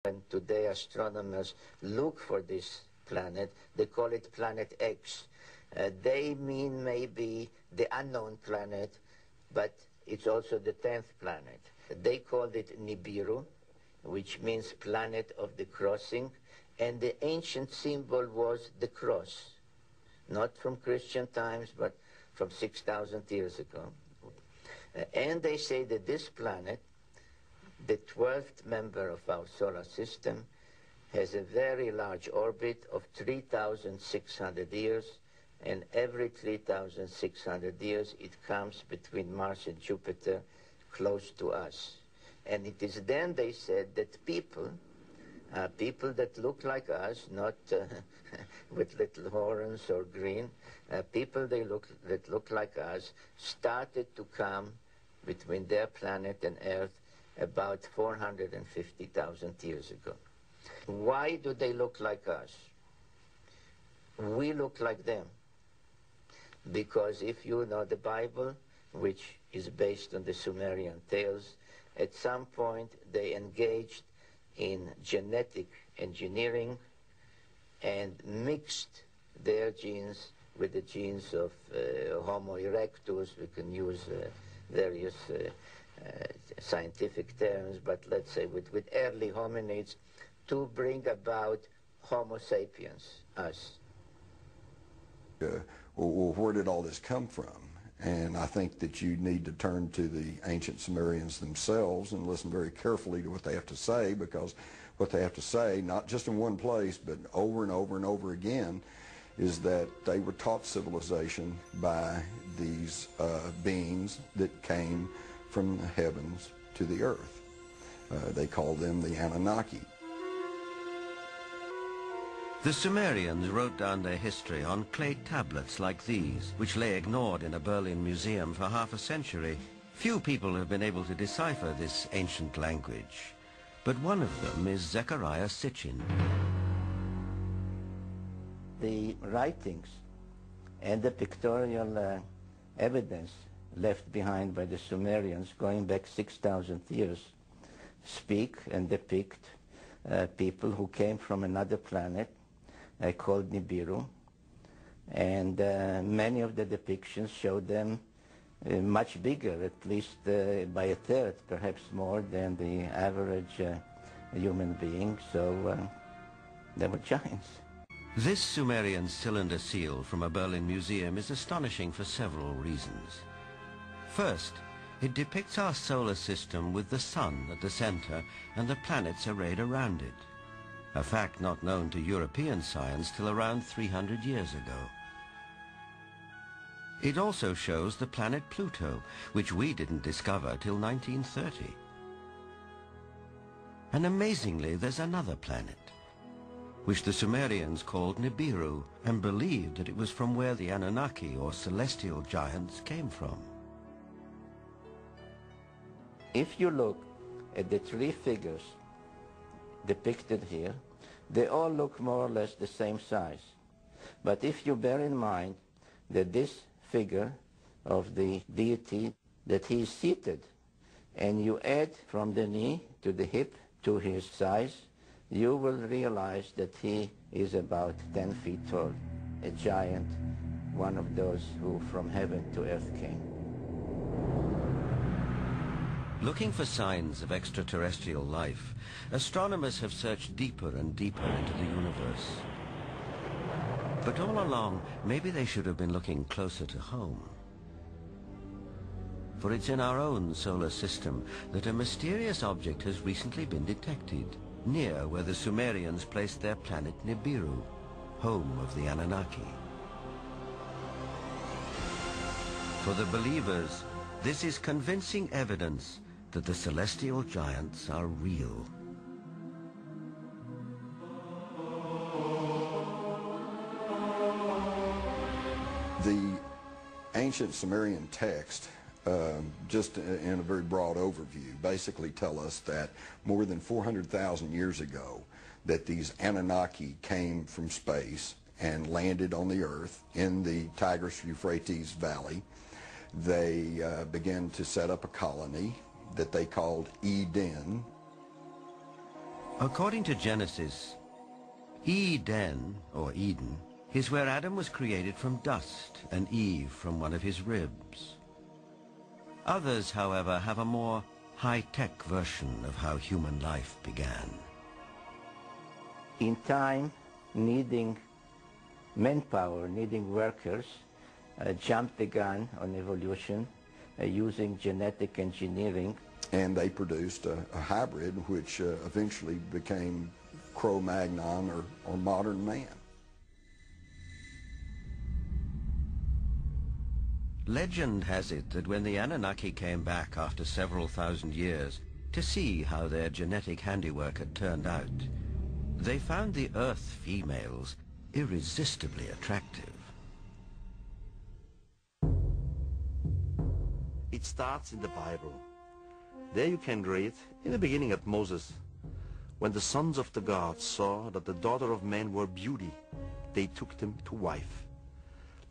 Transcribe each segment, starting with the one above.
When today astronomers look for this planet, they call it Planet X. They mean maybe the unknown planet, but it's also the 10th planet. They called it Nibiru, which means planet of the crossing, and the ancient symbol was the cross, not from Christian times, but from 6,000 years ago. And they say that this planet, the 12th member of our solar system, has a very large orbit of 3,600 years, and every 3,600 years it comes between Mars and Jupiter close to us. And it is then, they said, that people that look like us, not with little horns or green, people that look like us, started to come between their planet and Earth about 450,000 years ago. Why do they look like us? We look like them. Because if you know the Bible, which is based on the Sumerian tales, at some point they engaged in genetic engineering and mixed their genes with the genes of Homo erectus. We can use various scientific terms, but let's say with early hominids, to bring about Homo sapiens, us. Well, where did all this come from? And I think that you need to turn to the ancient Sumerians themselves and listen very carefully to what they have to say, because what they have to say, not just in one place, but over and over and over again, is that they were taught civilization by these beings that came from the heavens to the earth. They call them the Anunnaki. The Sumerians wrote down their history on clay tablets like these, which lay ignored in a Berlin museum for half a century. Few people have been able to decipher this ancient language, but one of them is Zecharia Sitchin. The writings and the pictorial evidence left behind by the Sumerians going back 6,000 years speak and depict people who came from another planet called Nibiru, and many of the depictions show them much bigger, at least by a third, perhaps more than the average human being, so they were giants. This Sumerian cylinder seal from a Berlin museum is astonishing for several reasons. First, it depicts our solar system with the sun at the center and the planets arrayed around it, a fact not known to European science till around 300 years ago. It also shows the planet Pluto, which we didn't discover till 1930. And amazingly, there's another planet, which the Sumerians called Nibiru, and believed that it was from where the Anunnaki, or celestial giants, came from. If you look at the three figures depicted here, they all look more or less the same size. But if you bear in mind that this figure of the deity, that he is seated, and you add from the knee to the hip to his size, you will realize that he is about 10 feet tall, a giant, one of those who from heaven to earth came. Looking for signs of extraterrestrial life, astronomers have searched deeper and deeper into the universe. But all along, maybe they should have been looking closer to home. For it's in our own solar system that a mysterious object has recently been detected, near where the Sumerians placed their planet Nibiru, home of the Anunnaki. For the believers, this is convincing evidence that the celestial giants are real. The ancient Sumerian text, just in a very broad overview, basically tell us that more than 400,000 years ago, that these Anunnaki came from space and landed on the earth in the Tigris-Euphrates Valley. They began to set up a colony that they called Eden. According to Genesis, Eden, or Eden, is where Adam was created from dust and Eve from one of his ribs. Others, however, have a more high-tech version of how human life began. In time, needing manpower, needing workers, jumped the gun on evolution using genetic engineering. And they produced a hybrid which eventually became Cro-Magnon or modern man. Legend has it that when the Anunnaki came back after several thousand years to see how their genetic handiwork had turned out, they found the Earth females irresistibly attractive. It starts in the Bible. There you can read, in the beginning at Moses, when the sons of the gods saw that the daughter of man were beauty, they took them to wife.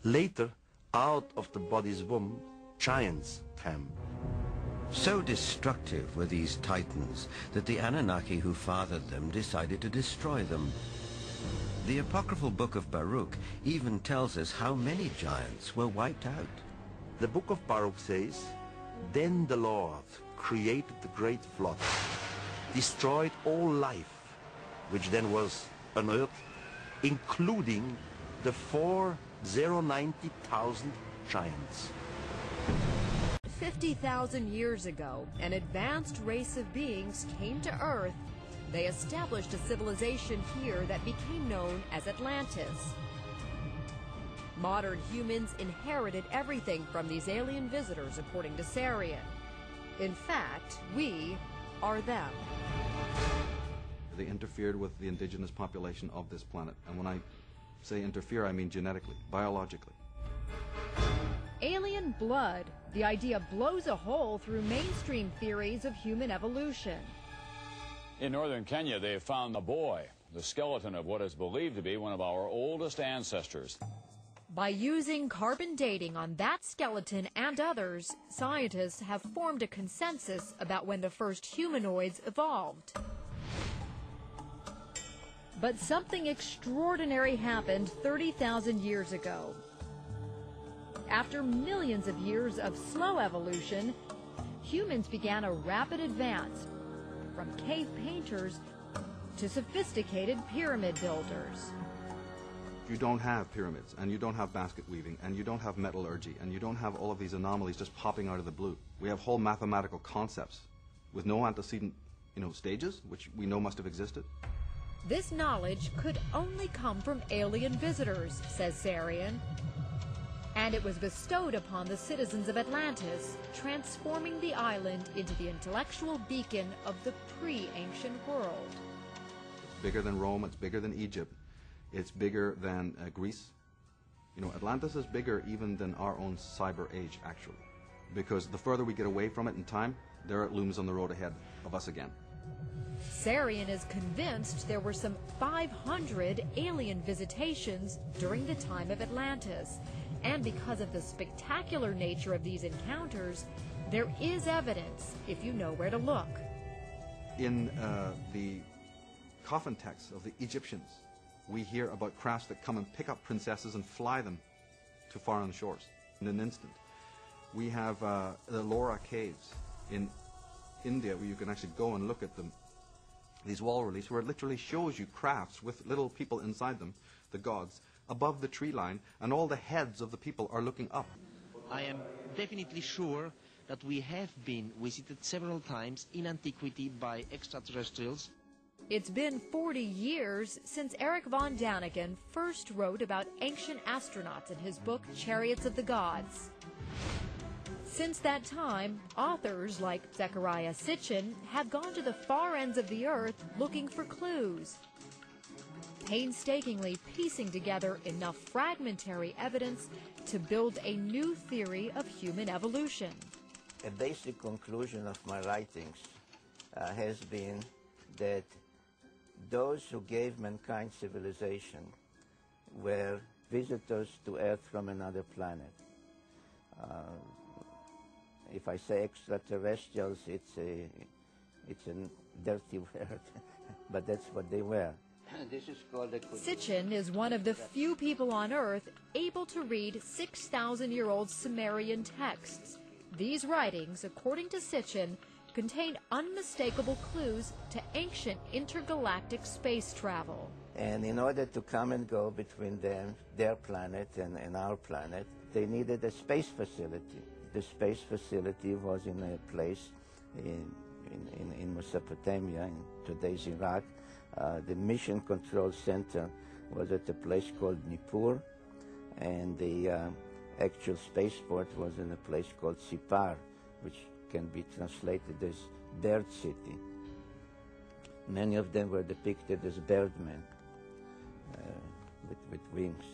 Later, out of the body's womb, giants came. So destructive were these titans that the Anunnaki who fathered them decided to destroy them. The apocryphal book of Baruch even tells us how many giants were wiped out. The book of Baruch says, "Then the Lord created the great flood, destroyed all life, which then was on earth, including the 490,000 giants." 50,000 years ago, an advanced race of beings came to Earth. They established a civilization here that became known as Atlantis. Modern humans inherited everything from these alien visitors, according to Zecharia. In fact, we are them. They interfered with the indigenous population of this planet. And when I say interfere, I mean genetically, biologically. Alien blood. The idea blows a hole through mainstream theories of human evolution. In northern Kenya, they have found the boy, the skeleton of what is believed to be one of our oldest ancestors. By using carbon dating on that skeleton and others, scientists have formed a consensus about when the first humanoids evolved. But something extraordinary happened 30,000 years ago. After millions of years of slow evolution, humans began a rapid advance from cave painters to sophisticated pyramid builders. You don't have pyramids, and you don't have basket weaving, and you don't have metallurgy, and you don't have all of these anomalies just popping out of the blue. We have whole mathematical concepts with no antecedent, stages, which we know must have existed. This knowledge could only come from alien visitors, says Zecharia, and it was bestowed upon the citizens of Atlantis, transforming the island into the intellectual beacon of the pre-ancient world. It's bigger than Rome, it's bigger than Egypt, it's bigger than Greece. Atlantis is bigger even than our own cyber age, actually, because the further we get away from it in time, there it looms on the road ahead of us again. Zecharia is convinced there were some 500 alien visitations during the time of Atlantis. And because of the spectacular nature of these encounters, there is evidence if you know where to look. In the coffin texts of the Egyptians, we hear about crafts that come and pick up princesses and fly them to foreign shores in an instant. We have the Laura caves in India, where you can actually go and look at them. These wall reliefs where it literally shows you crafts with little people inside them, the gods, above the tree line, and all the heads of the people are looking up. I am definitely sure that we have been visited several times in antiquity by extraterrestrials. It's been 40 years since Eric von Daniken first wrote about ancient astronauts in his book Chariots of the Gods. Since that time, authors like Zecharia Sitchin have gone to the far ends of the Earth looking for clues, painstakingly piecing together enough fragmentary evidence to build a new theory of human evolution. A basic conclusion of my writings has been that those who gave mankind civilization were visitors to Earth from another planet. If I say extraterrestrials, it's a dirty word. but that's what they were. This is called a... Sitchin is one of the few people on Earth able to read 6,000-year-old Sumerian texts. These writings, according to Sitchin, contain unmistakable clues to ancient intergalactic space travel. And in order to come and go between them, their planet and our planet, they needed a space facility. The space facility was in a place in Mesopotamia, in today's Iraq. The mission control center was at a place called Nippur, and the actual spaceport was in a place called Sipar, which can be translated as Bird City. Many of them were depicted as birdmen with wings.